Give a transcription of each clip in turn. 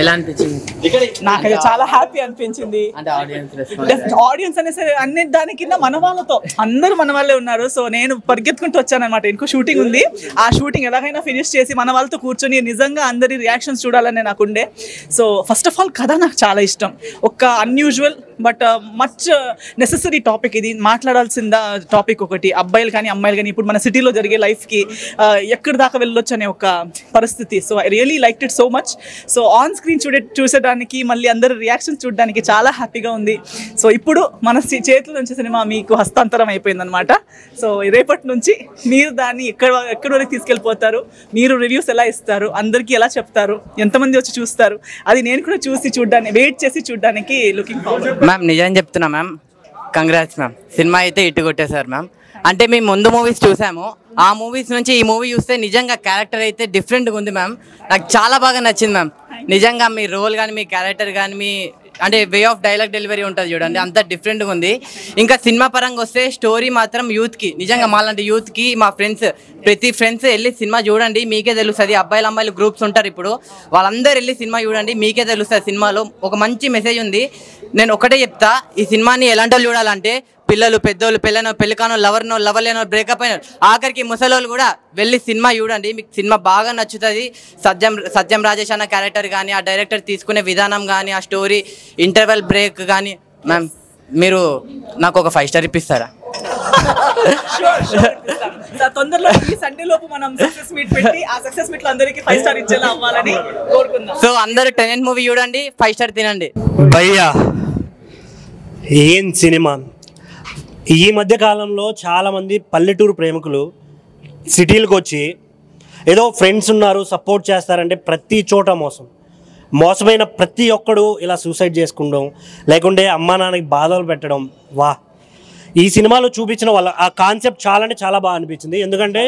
ఎలా అనిపించింది? నాకైతే చాలా హ్యాపీ అనిపించింది. ఆడియన్స్ అనేసి అన్ని దాని కింద మన వాళ్ళతో అందరూ మన వాళ్ళే ఉన్నారు. సో నేను పరిగెత్తుకుంటూ వచ్చానమాట. ఇంకో షూటింగ్ ఉంది, ఆ షూటింగ్ ఎలాగైనా ఫినిష్ చేసి మన వాళ్ళతో కూర్చొని నిజంగా అందరి రియాక్షన్స్ చూడాలని నాకుండే. సో ఫస్ట్ ఆఫ్ ఆల్ కథ నాకు చాలా ఇష్టం. ఒక unusual but much necessary topic ఇది. మాట్లాడాల్సిన టాపిక్ ఒకటి, అబ్బాయిలు కానీ అమ్మాయిలు కానీ ఇప్పుడు మన సిటీలో జరిగే లైఫ్కి ఎక్కడి దాకా వెళ్ళొచ్చు అనే ఒక పరిస్థితి. So I really like it so much. So on screen చూసేదానికి మళ్ళీ అందరి రియాక్షన్స్ చూడడానికి చాలా హ్యాపీగా ఉంది. సో ఇప్పుడు మన చేతుల నుంచి సినిమా మీకు హస్తాంతరం అయిపోయిందనమాట. సో రేపటి నుంచి మీరు దాన్ని ఎక్కడి వరకు తీసుకెళ్ళిపోతారు, మీరు రివ్యూస్ ఎలా ఇస్తారు, అందరికీ ఎలా చెప్తారు, ఎంతమంది వచ్చి చూస్తారు, అది నేను కూడా చూసి చూడడానికి వెయిట్ చేసి చూడడానికి లుకింగ్ ఫార్వర్డ్. మ్యామ్ నిజం చెప్తున్నా మ్యామ్, కంగ్రాట్స్ మ్యామ్. సినిమా అయితే ఇటు కొట్టేశారు మ్యామ్. అంటే మేము ముందు మూవీస్ చూసాము, ఆ మూవీస్ నుంచి ఈ మూవీ చూస్తే నిజంగా క్యారెక్టర్ అయితే డిఫరెంట్గా ఉంది మ్యామ్. నాకు చాలా బాగా నచ్చింది మ్యామ్. నిజంగా మీ రోల్ కానీ మీ క్యారెక్టర్ కానీ మీ అంటే వే ఆఫ్ డైలాగ్ డెలివరీ ఉంటుంది చూడండి, అంత డిఫరెంట్గా ఉంది. ఇంకా సినిమా పరంగా వస్తే స్టోరీ మాత్రం యూత్కి, నిజంగా మాలాంటి యూత్కి మా ప్రతి ఫ్రెండ్స్ వెళ్ళి సినిమా చూడండి, మీకే తెలుస్తుంది. అబ్బాయిలు అమ్మాయిలు గ్రూప్స్ ఉంటారు ఇప్పుడు, వాళ్ళందరూ వెళ్ళి సినిమా చూడండి, మీకే తెలుస్తుంది. సినిమాలో ఒక మంచి మెసేజ్ ఉంది. నేను ఒకటే చెప్తా, ఈ సినిమాని ఎలాంటి వాళ్ళు చూడాలంటే పిల్లలు, పెద్దోళ్ళు, పెళ్ళికానో, లవర్ లేనో, బ్రేకప్ అయిన, ఆఖరికి ముసలోళ్ళు కూడా వెళ్ళి సినిమా చూడండి, మీకు సినిమా బాగా నచ్చుతుంది. సత్యం రాజేష్ అన్న క్యారెక్టర్ కానీ, ఆ డైరెక్టర్ తీసుకునే విధానం కానీ, ఆ స్టోరీ, ఇంటర్వెల్ బ్రేక్ కానీ, మ్యామ్ మీరు నాకు ఒక 5 స్టార్ ఇప్పిస్తారా? తొందరలో ఈ సండే లోపు మనం సక్సెస్ మీట్ పెట్టి ఆ సక్సెస్ మీట్ లో అందరికి 5 స్టార్ ఇచ్చేలా అవ్వాలని కోరుకుందాం. సో అందరూ 10 మూవీ చూడండి, 5 స్టార్ తినండి. భయ్యా ఏం సినిమా! ఈ మధ్య కాలంలో చాలామంది పల్లెటూరు ప్రేమికులు సిటీలకు వచ్చి ఏదో ఫ్రెండ్స్ ఉన్నారు సపోర్ట్ చేస్తారంటే ప్రతి చోట మోసమైన ప్రతి ఒక్కడు ఇలా సూసైడ్ చేసుకుంటాం, లేకుంటే అమ్మా నాన్నకి బాధలు పెట్టడం. వా, ఈ సినిమాలో చూపించిన వాళ్ళ ఆ కాన్సెప్ట్ చాలా అంటే చాలా బాగా అనిపించింది. ఎందుకంటే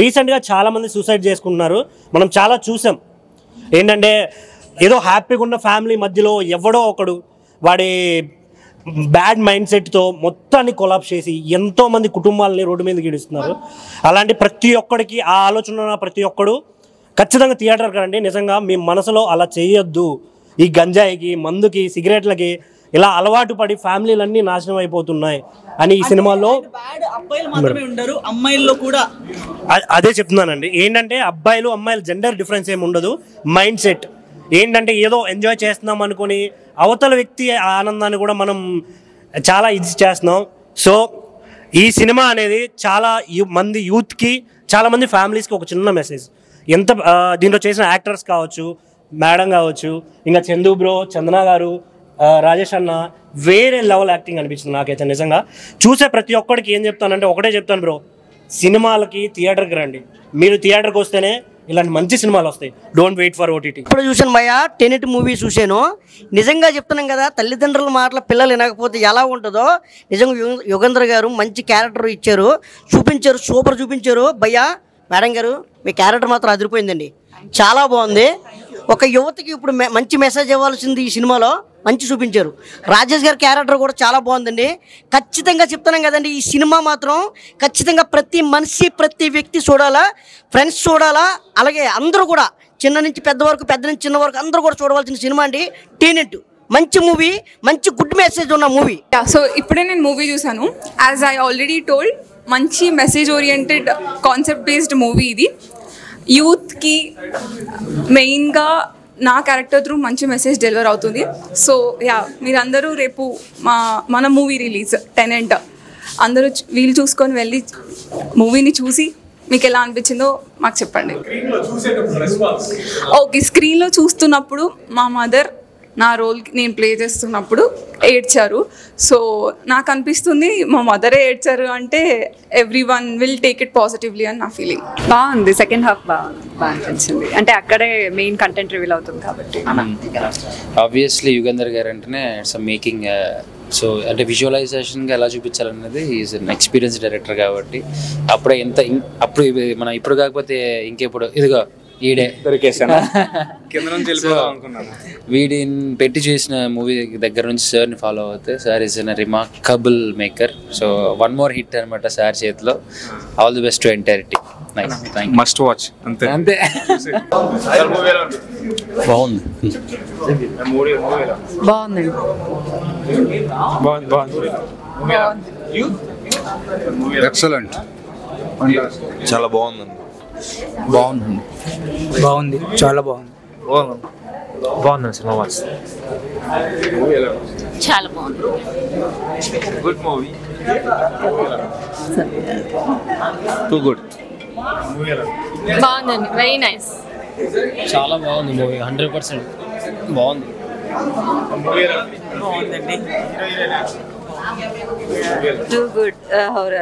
రీసెంట్గా చాలామంది సూసైడ్ చేసుకుంటున్నారు, మనం చాలా చూసాం. ఏంటంటే ఏదో హ్యాపీగా ఉన్న ఫ్యామిలీ మధ్యలో ఎవడో ఒకడు వాడి బ్యాడ్ మైండ్ సెట్తో మొత్తాన్ని కొలాప్స్ చేసి ఎంతోమంది కుటుంబాలని రోడ్డు మీద గీడుస్తున్నారు. అలాంటి ప్రతి ఒక్కడికి ఆ ఆలోచన ఉన్న ప్రతి ఒక్కడు ఖచ్చితంగా థియేటర్కి రండి. నిజంగా మీ మనసులో అలా చేయొద్దు. ఈ గంజాయికి, మందుకి, సిగరెట్లకి ఇలా అలవాటు పడి ఫ్యామిలీలన్నీ నాశనం అయిపోతున్నాయి అని ఈ సినిమాలో అమ్మాయిల్లో కూడా అదే చెప్తున్నానండి. ఏంటంటే అబ్బాయిలు అమ్మాయిలు జెండర్ డిఫరెన్స్ ఏమి ఉండదు. మైండ్ సెట్ ఏంటంటే ఏదో ఎంజాయ్ చేస్తున్నాం అనుకుని అవతల వ్యక్తి ఆనందాన్ని కూడా మనం చాలా ఇది చేస్తున్నాం. సో ఈ సినిమా అనేది చాలా మంది యూత్కి, చాలామంది ఫ్యామిలీస్కి ఒక చిన్న మెసేజ్. ఎంత దీంట్లో చేసిన యాక్టర్స్ కావచ్చు, మేడం కావచ్చు, ఇంకా చందు బ్రో, చందన గారు, రాజేష్ అన్న, వేరే లెవెల్ యాక్టింగ్ అనిపించింది నాకైతే. నిజంగా చూసే ప్రతి ఒక్కడికి ఏం చెప్తానంటే ఒకటే చెప్తాను బ్రో, సినిమాలకి థియేటర్కి రండి. మీరు థియేటర్కి వస్తేనే ఇలాంటి మంచి సినిమాలు వస్తాయి. Don't wait for OTT. ఇప్పుడు చూశాను భయ్యా, టెనెట్ మూవీ చూశాను. నిజంగా చెప్తున్నాం కదా, తల్లిదండ్రుల మాటల పిల్లలు వినకపోతే ఎలా ఉంటుందో. నిజంగా యుగంధర్ గారు మంచి క్యారెక్టర్ ఇచ్చారు, చూపించారు, సూపర్ చూపించారు. భయ్యా మేడం గారు మీ క్యారెక్టర్ మాత్రం అదిరిపోయిందండి, చాలా బాగుంది. ఒక యువతకి ఇప్పుడు మంచి మెసేజ్ ఇవ్వాల్సింది ఈ సినిమాలో మంచి చూపించారు. రాజేష్ గారి క్యారెక్టర్ కూడా చాలా బాగుందండి. ఖచ్చితంగా చెప్తున్నాం కదండి, ఈ సినిమా మాత్రం ఖచ్చితంగా ప్రతి మనిషి, ప్రతి వ్యక్తి చూడాలా, ఫ్రెండ్స్ చూడాలా, అలాగే అందరూ కూడా చిన్న నుంచి పెద్ద వరకు, పెద్ద నుంచి చిన్న వరకు అందరూ కూడా చూడవలసిన సినిమా అండి టెనెట్. మంచి మూవీ, మంచి గుడ్ మెసేజ్ ఉన్న మూవీ. సో ఇప్పుడే నేను మూవీ చూసాను. యాజ్ ఐ ఆల్రెడీ టోల్డ్, మంచి message oriented concept based movie ఇది. యూత్కి మెయిన్గా నా క్యారెక్టర్ త్రూ మంచి మెసేజ్ డెలివర్ అవుతుంది. సో యా, మీరందరూ రేపు మన మూవీ రిలీజ్ టెనెంట్ అందరూ వీలు చూసుకొని వెళ్ళి మూవీని చూసి మీకు ఎలా అనిపించిందో మాకు చెప్పండి. ఓకే, స్క్రీన్లో చూస్తున్నప్పుడు మా మదర్ నా రోల్కి నేను ప్లే చేస్తున్నప్పుడు ఏడ్చారు. సో నాకు అనిపిస్తుంది మా మదరే ఏడ్చారు అంటే everyone will take it positively అని నా ఫీలింగ్. బాగుంది, సెకండ్ హాఫ్ బాగా అనిపించింది. అంటే అక్కడే మెయిన్ కంటెంట్ రివీల్ అవుతుంది కాబట్టి. ఆబ్వియస్లీ యుగంధర్ గారు అంటేనే ఇట్స్ మేకింగ్. సో అంటే విజువలైజేషన్గా ఎలా చూపించాలన్నది ఈజ్ అన్ ఎక్స్పీరియన్స్ డైరెక్టర్ కాబట్టి అప్పుడే అప్పుడు మనం ఇప్పుడు కాకపోతే ఇంకెప్పుడు ఇదిగో ఈడే వీడిని పెట్టి చూసిన మూవీ దగ్గర నుంచి సార్ని ఫాలో అవుతే sir is an remarkable maker. So 1 more hit అనమాట సార్ చేతిలో. All the best to entire team. Nice thank must watch అంతే అంతే బాగుంది బాగుందండి ఎక్సలెంట్ చాలా బాగుందండి బాగుంది చాలా బాగుంది బాగుందండి సినిమా వాచ్ చాలా బాగుంది గుడ్ మూవీ టూ గుడ్ బాగుందండి వెరీ నైస్ చాలా బాగుంది మూవీ 100% బాగుంది too good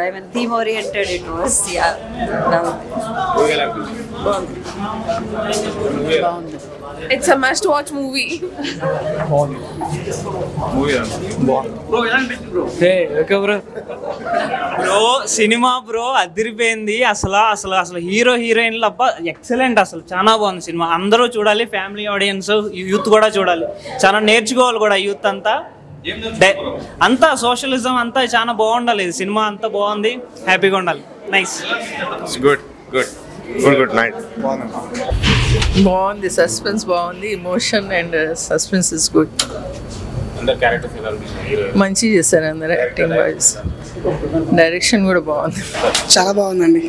I mean theme oriented it was It's a must watch movie. Bro cinema bro అదిరిపోయింది అసలు హీరో హీరోయిన్లు అబ్బా ఎక్సలెంట్ అసలు చాలా బాగుంది సినిమా అందరూ చూడాలి ఫ్యామిలీ ఆడియన్స్ యూత్ కూడా చూడాలి చాలా నేర్చుకోవాలి కూడా యూత్ అంతా సోషలిజం అంతా చాలా బాగుండాలి ఇది సినిమా అంతా బాగుంది హ్యాపీగా ఉండాలి నైస్ గుడ్ నైట్ బాగుంది సస్పెన్స్ బాగుంది emotion and suspense is good మంచి చేశారు అందరు యాక్టింగ్ వైజ్ డైరెక్షన్ కూడా బాగుంది చాలా బాగుందండి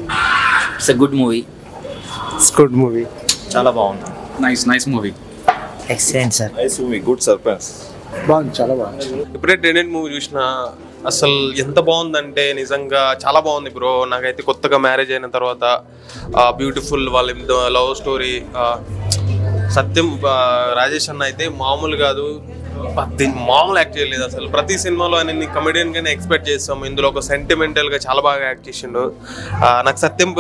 it's a good movie good movie చాలా బాగుంది nice movie excellent sir nice movie good surprise బాగుంది చాలా బాగుంది ఇప్పుడే టెనెంట్ మూవీ చూసిన అసలు ఎంత బాగుందంటే నిజంగా చాలా బాగుంది బ్రో. నాకైతే కొత్తగా మ్యారేజ్ అయిన తర్వాత బ్యూటిఫుల్ వాళ్ళ లవ్ స్టోరీ. సత్యం రాజేష్ అన్న అయితే మామూలు కాదు, మామూలు యాక్ట్ చేయలేదు అసలు. ప్రతి సినిమాలో ఆయన కమెడియన్ గానే ఎక్స్పెక్ట్ చేస్తాం, ఇందులో ఒక సెంటిమెంటల్ గా చాలా బాగా యాక్ట్ చేసిండు. నాకు సత్యం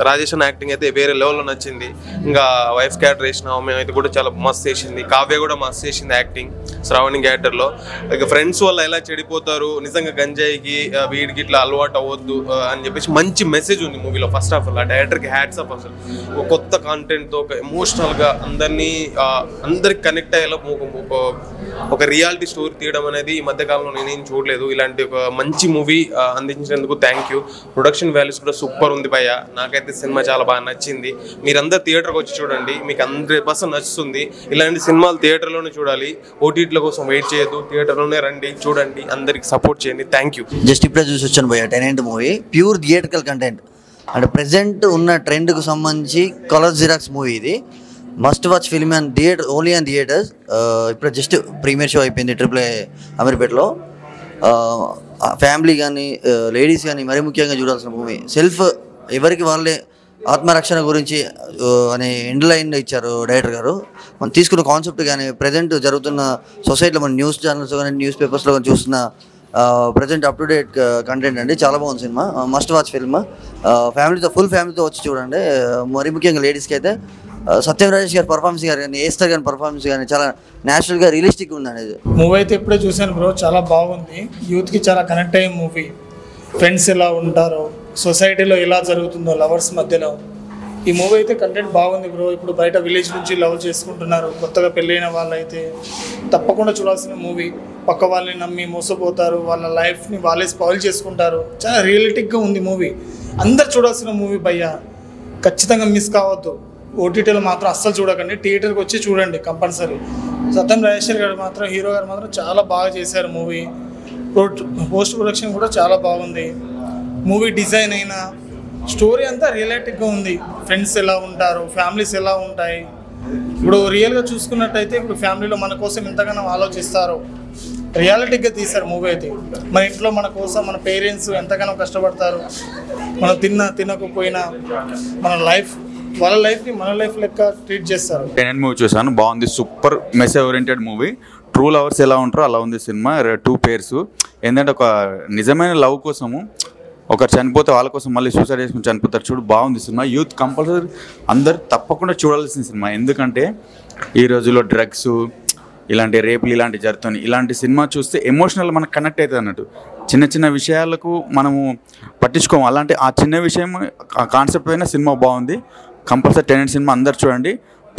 రాజేష్ అన్న యాక్టింగ్ అయితే వేరే లెవెల్లో నచ్చింది. ఇంకా వైఫ్ క్యారెక్టర్ వేసిన ఆమె అయితే కూడా చాలా మస్తు చేసింది. కావ్య కూడా మస్తు చేసింది యాక్టింగ్ శ్రావణి క్యారెక్టర్ లో. ఇక ఫ్రెండ్స్ వల్ల ఎలా చెడిపోతారు, నిజంగా గంజాయికి వీడికి ఇట్లా అలవాటు అవ్వద్దు అని చెప్పేసి మంచి మెసేజ్ ఉంది మూవీలో. ఫస్ట్ ఆఫ్ ఆల్ ఆ డైరెక్టర్ కి హ్యాట్స్ ఆఫ్. అసలు కొత్త కాంటెంట్ తో ఒక ఎమోషనల్ గా అందరికి కనెక్ట్ అయ్యేలా ఒక రియాలిటీ స్టోరీ తీయడం అనేది ఈ మధ్య కాలంలో నేనేం చూడలేదు. ఇలాంటి ఒక మంచి మూవీ అందించినందుకు థ్యాంక్ యూ. ప్రొడక్షన్ వాల్యూస్ కూడా సూపర్ ఉంది భయ్య. నాకైతే సినిమా చాలా బాగా నచ్చింది. మీరందరూ థియేటర్కి వచ్చి చూడండి, మీకు 100% నచ్చుతుంది. ఇలాంటి సినిమాలు థియేటర్లోనే చూడాలి, ఓటీటీల కోసం వెయిట్ చేయొద్దు. థియేటర్లోనే రండి, చూడండి, అందరికి సపోర్ట్ చేయండి. Thank you. జస్ట్ ఇప్పుడే చూసి వచ్చాను భయ్య tenant movie. Pure theatrical content అంటే ప్రెసెంట్ ఉన్న ట్రెండ్కు సంబంధించి కలర్ జిరాక్స్ మూవీ ఇది. Must watch film and theatre, only and theatres. ఇప్పుడు జస్ట్ ప్రీమియర్ షో అయిపోయింది AAA అమీర్పేటలో. ఫ్యామిలీ కానీ లేడీస్ కానీ మరీ ముఖ్యంగా చూడాల్సిన మూవీ. సెల్ఫ్ ఎవరికి వాళ్ళే ఆత్మరక్షణ గురించి అనే ఎండ్ లైన్ ఇచ్చారు డైరెక్టర్ గారు. మనం తీసుకున్న కాన్సెప్ట్ కానీ ప్రజెంట్ జరుగుతున్న సొసైటీలో మన న్యూస్ ఛానల్స్ కానీ న్యూస్ పేపర్స్లో కానీ చూస్తున్న present up to date content అండి. చాలా బాగుంది సినిమా, మస్ట్ వాచ్ ఫిల్మ్. ఫ్యామిలీతో ఫుల్ ఫ్యామిలీతో వచ్చి చూడండి. మరీ ముఖ్యంగా లేడీస్కి అయితే సత్యం రాజేష్ గారి పర్ఫార్మెన్స్ కానీ ఏస్తర్ గారి పర్ఫార్మెన్స్ కానీ చాలా న్యాచురల్గా రియలిస్టిక్ ఉంది అనేది. మూవీ అయితే ఇప్పుడే చూశాను బ్రో, చాలా బాగుంది. యూత్కి చాలా కనెక్ట్ అయ్యే మూవీ. ఫ్రెండ్స్ ఎలా ఉంటారో, సొసైటీలో ఎలా జరుగుతుందో లవర్స్ మధ్యలో, ఈ మూవీ అయితే కంటెంట్ బాగుంది బ్రో. ఇప్పుడు బయట విలేజ్ నుంచి లవ్ చేసుకుంటున్నారు కొత్తగా పెళ్ళైన వాళ్ళైతే తప్పకుండా చూడాల్సిన మూవీ. పక్క వాళ్ళని నమ్మి మోసపోతారు, వాళ్ళ లైఫ్ని వాళ్ళే స్పాయిల్ చేసుకుంటారు. చాలా రియలిటిక్గా ఉంది మూవీ. అందరు చూడాల్సిన మూవీ భయ్య, ఖచ్చితంగా మిస్ కావద్దు. ఓటీటీలో మాత్రం అస్సలు చూడకండి, థియేటర్కి వచ్చి చూడండి కంపల్సరీ. సత్యం రాజేశ్వర్ గారు మాత్రం, హీరో గారు మాత్రం చాలా బాగా చేశారు మూవీ. పోస్ట్ ప్రొడక్షన్ కూడా చాలా బాగుంది. మూవీ డిజైన్ అయినా స్టోరీ అంతా రియలిటిక్గా ఉంది. ఫ్రెండ్స్ ఎలా ఉంటారు, ఫ్యామిలీస్ ఎలా ఉంటాయి. ఇప్పుడు రియల్గా చూసుకున్నట్టయితే ఇప్పుడు ఫ్యామిలీలో మన కోసం ఎంతగానో ఆలోచిస్తారో రియాలిటీగా తీశారు మూవీ అయితే. మన ఇంట్లో మన కోసం మన పేరెంట్స్ ఎంతగానో కష్టపడతారు. మనం తినకపోయినా మన లైఫ్ వాళ్ళ లైఫ్ని మన లైఫ్ లెక్క ట్రీట్ చేస్తారు. టెనెంట్ మూవీ చూసాను, బాగుంది. Super message oriented movie. True lovers ఎలా ఉంటారో అలా ఉంది సినిమా. 2 పేర్స్ ఏంటంటే ఒక నిజమైన లవ్ కోసము ఒకరు చనిపోతే వాళ్ళ కోసం మళ్ళీ సూసైడ్ చేసుకుని చనిపోతారు చూడు. బాగుంది సినిమా. యూత్ కంపల్సరీ అందరు తప్పకుండా చూడాల్సిన సినిమా. ఎందుకంటే ఈ రోజుల్లో డ్రగ్స్, ఇలాంటి రేపులు ఇలాంటివి జరుగుతుంది. ఇలాంటి సినిమా చూస్తే ఎమోషనల్ మనకు కనెక్ట్ అవుతుంది అన్నట్టు. చిన్న చిన్న విషయాలకు మనము పట్టించుకోము. అలాంటి ఆ చిన్న విషయం ఆ కాన్సెప్ట్ అయిన సినిమా బాగుంది. కంపల్సరీ టెనెంట్ సినిమా అందరు చూడండి.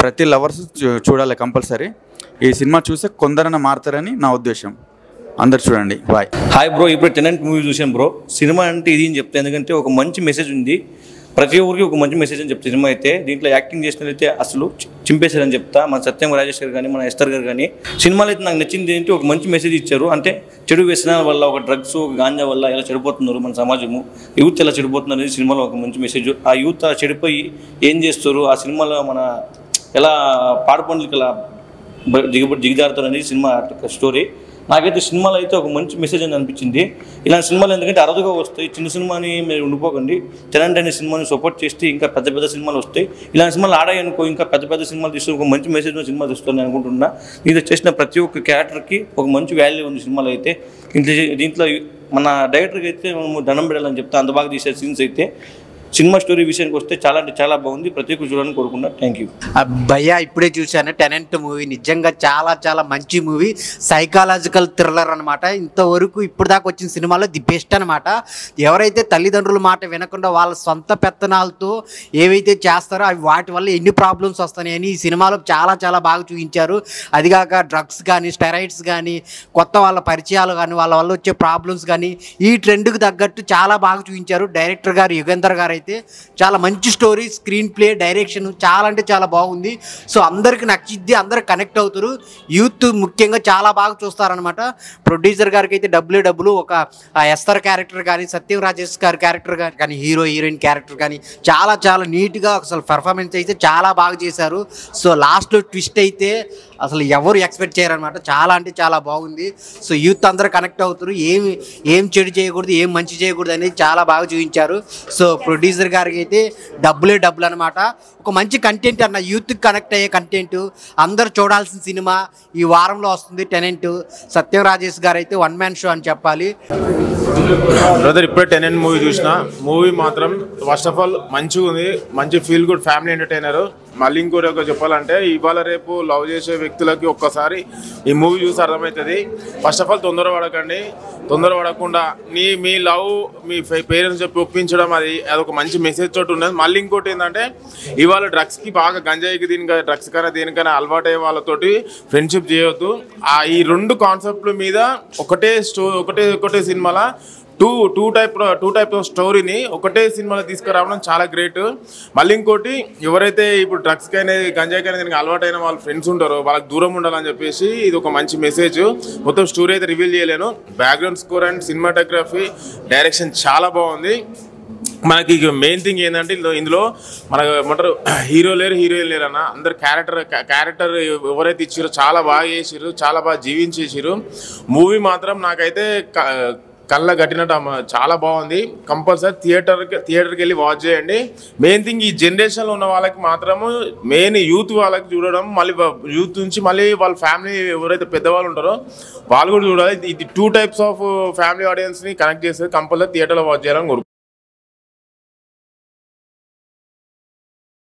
ప్రతి లవర్స్ చూడాలి కంపల్సరీ. ఈ సినిమా చూస్తే కొందరైనా మారుతారని నా ఉద్దేశం. అందరు చూడండి. బాయ్. హాయ్ బ్రో, ఇప్పుడు టెనెంట్ మూవీ చూసాను బ్రో. సినిమా అంటే ఇది అని చెప్తాను, ఎందుకంటే ఒక మంచి మెసేజ్ ఉంది. ప్రతి ఒక్కరికి ఒక మంచి మెసేజ్ అని చెప్తే సినిమా అయితే దీంట్లో యాక్టింగ్ చేసినట్లయితే అసలు చింపేశారని చెప్తా. మన సత్యం రాజేష్ గారు కానీ మన ఎస్తర్ గారు కానీ సినిమాలో అయితే నాకు నచ్చింది ఏంటి ఒక మంచి మెసేజ్ ఇచ్చారు. అంటే చెడు వ్యసనాల వల్ల ఒక డ్రగ్స్ ఒక గాంజా వల్ల ఎలా చెడిపోతున్నారు మన సమాజము, యూత్ ఎలా చెడిపోతున్నారు అనేది సినిమాలో ఒక మంచి మెసేజ్. ఆ యూత్ చెడిపోయి ఏం చేస్తారు, ఆ సినిమాలో మన ఎలా పాడుపండ్లకి ఎలా దిగజారుతారు అనేది సినిమా స్టోరీ. నాకైతే సినిమాలో అయితే ఒక మంచి మెసేజ్ అని అనిపించింది. ఇలాంటి సినిమాలు ఎందుకంటే అరుదుగా వస్తాయి. చిన్న సినిమాని మీరు ఉండిపోకండి, టెనెంట్ అనే సినిమాని సపోర్ట్ చేస్తే ఇంకా పెద్ద పెద్ద సినిమాలు వస్తాయి. ఇలాంటి సినిమాలు ఆడాయనుకో ఇంకా పెద్ద పెద్ద సినిమాలు తీసుకుని ఒక మంచి మెసేజ్ ఉన్న సినిమా తీస్తుంది అనుకుంటున్నా. ఇది చేసిన ప్రతి ఒక్క క్యారెక్టర్కి ఒక మంచి వాల్యూ ఉంది సినిమాలో అయితే. దీంట్లో మన డైరెక్టర్కి అయితే మేము దండం పెట్టాలని చెప్తా, అంత బాగా తీసే సీన్స్ అయితే. సినిమా స్టోరీ విషయానికి వస్తే చాలా అంటే చాలా బాగుంది. ప్రతి ఒక్కరు చూడాలని కోరుకున్నా. Thank you. భయ్యా ఇప్పుడే చూశాను టెనెంట్ మూవీ, నిజంగా చాలా చాలా మంచి మూవీ, సైకాలజికల్ థ్రిల్లర్ అనమాట. ఇంతవరకు ఇప్పుడు దాకా వచ్చిన సినిమాలో ది బెస్ట్ అనమాట. ఎవరైతే తల్లిదండ్రుల మాట వినకుండా వాళ్ళ సొంత పెత్తనాలతో ఏవైతే చేస్తారో అవి వాటి వల్ల ఎన్ని ప్రాబ్లమ్స్ వస్తాయని ఈ సినిమాలో చాలా చాలా బాగా చూపించారు. అదిగాక డ్రగ్స్ కానీ స్టెరాయిడ్స్ కానీ కొత్త వాళ్ళ పరిచయాలు కానీ వాళ్ళ వల్ల వచ్చే ప్రాబ్లమ్స్ కానీ ఈ ట్రెండ్కి తగ్గట్టు చాలా బాగా చూపించారు. డైరెక్టర్ గారు యుగంధర్ గారు అయితే చాలా మంచి స్టోరీ, స్క్రీన్ ప్లే, డైరెక్షన్ చాలా అంటే చాలా బాగుంది. సో అందరికి నచ్చిద్ది, అందరు కనెక్ట్ అవుతారు. యూత్ ముఖ్యంగా చాలా బాగా చూస్తారనమాట. ప్రొడ్యూసర్ గారికి అయితే డబ్బులు ఒక ఎస్తర్ క్యారెక్టర్ కానీ సత్యం రాజేష్ గారి క్యారెక్టర్ కానీ హీరో హీరోయిన్ క్యారెక్టర్ కానీ చాలా చాలా నీట్గా అసలు పెర్ఫార్మెన్స్ అయితే చాలా బాగా చేశారు. సో లాస్ట్లో ట్విస్ట్ అయితే అసలు ఎవరు ఎక్స్పెక్ట్ చేయరనమాట. చాలా అంటే చాలా బాగుంది. సో యూత్ అందరూ కనెక్ట్ అవుతారు. ఏం చెడు చేయకూడదు, ఏం మంచి చేయకూడదు అనేది చాలా బాగా చూపించారు. సో ప్రొడ్యూసర్ గారికి అయితే డబ్బులు అనమాట. ఒక మంచి కంటెంట్ అన్న, యూత్కి కనెక్ట్ అయ్యే కంటెంట్, అందరు చూడాల్సిన సినిమా ఈ వారంలో వస్తుంది టెనెంట్. సత్యం రాజేష్ గారు అయితే వన్ మ్యాన్ షో అని చెప్పాలి. బ్రదర్ ఇప్పుడే టెనెంట్ మూవీ చూసిన. మూవీ మాత్రం ఫస్ట్ ఆఫ్ ఆల్ మంచిగా ఉంది, మంచి ఫీల్ గుడ్ ఫ్యామిలీ ఎంటర్టైనర్. మళ్ళీ ఇంకోటి ఒక చెప్పాలంటే ఇవాళ రేపు లవ్ చేసే వ్యక్తులకి ఒక్కసారి ఈ మూవీ చూసి అర్థమవుతుంది. ఫస్ట్ ఆఫ్ ఆల్ తొందరపడకుండా మీ లవ్ మీ పేరెంట్స్ చెప్పి ఒప్పించడం అదొక మంచి మెసేజ్ తోటి ఉన్నది. మళ్ళీ ఇంకోటి ఏంటంటే ఇవాళ డ్రగ్స్కి బాగా గంజాయికి డ్రగ్స్ కన్నా దేనికైనా అలవాటు అయ్యే వాళ్ళతోటి ఫ్రెండ్షిప్ చేయొద్దు. ఈ రెండు కాన్సెప్ట్ల మీద ఒకటే సినిమాలో టూ టైప్ ఆఫ్ స్టోరీని ఒకటే సినిమాలో తీసుకురావడం చాలా గ్రేట్. మళ్ళీ ఇంకోటి ఎవరైతే ఇప్పుడు డ్రగ్స్కి అనేది గంజాయికి అనేది దీనికి అలవాటైన వాళ్ళ ఫ్రెండ్స్ ఉంటారో వాళ్ళకి దూరం ఉండాలని చెప్పేసి ఇది ఒక మంచి మెసేజ్. మొత్తం స్టోరీ అయితే రివీల్ చేయలేను. Background score and cinematography direction చాలా బాగుంది. మనకి మెయిన్ థింగ్ ఏంటంటే ఇందులో మనకు ఏమంటారు హీరో లేరు హీరోయిన్ లేరు అన్న, అందరు క్యారెక్టర్ ఎవరైతే ఇచ్చారో చాలా బాగా చేసిర్రు, చాలా బాగా జీవించేసారు. మూవీ మాత్రం నాకైతే కళ్ళ కట్టినట్టు చాలా బాగుంది. కంపల్సరీ థియేటర్కి వెళ్ళి వాచ్ చేయండి. మెయిన్ థింగ్ ఈ జనరేషన్లో ఉన్న వాళ్ళకి మాత్రము మెయిన్ యూత్ వాళ్ళకి చూడడం, మళ్ళీ యూత్ నుంచి మళ్ళీ వాళ్ళ ఫ్యామిలీ ఎవరైతే పెద్దవాళ్ళు ఉంటారో వాళ్ళు కూడా చూడాలి. ఇది టూ టైప్స్ ఆఫ్ ఫ్యామిలీ ఆడియన్స్ని కనెక్ట్ చేస్తే కంపల్సరీ థియేటర్లో వాచ్ చేయాలని కోరుకుంటున్నాను.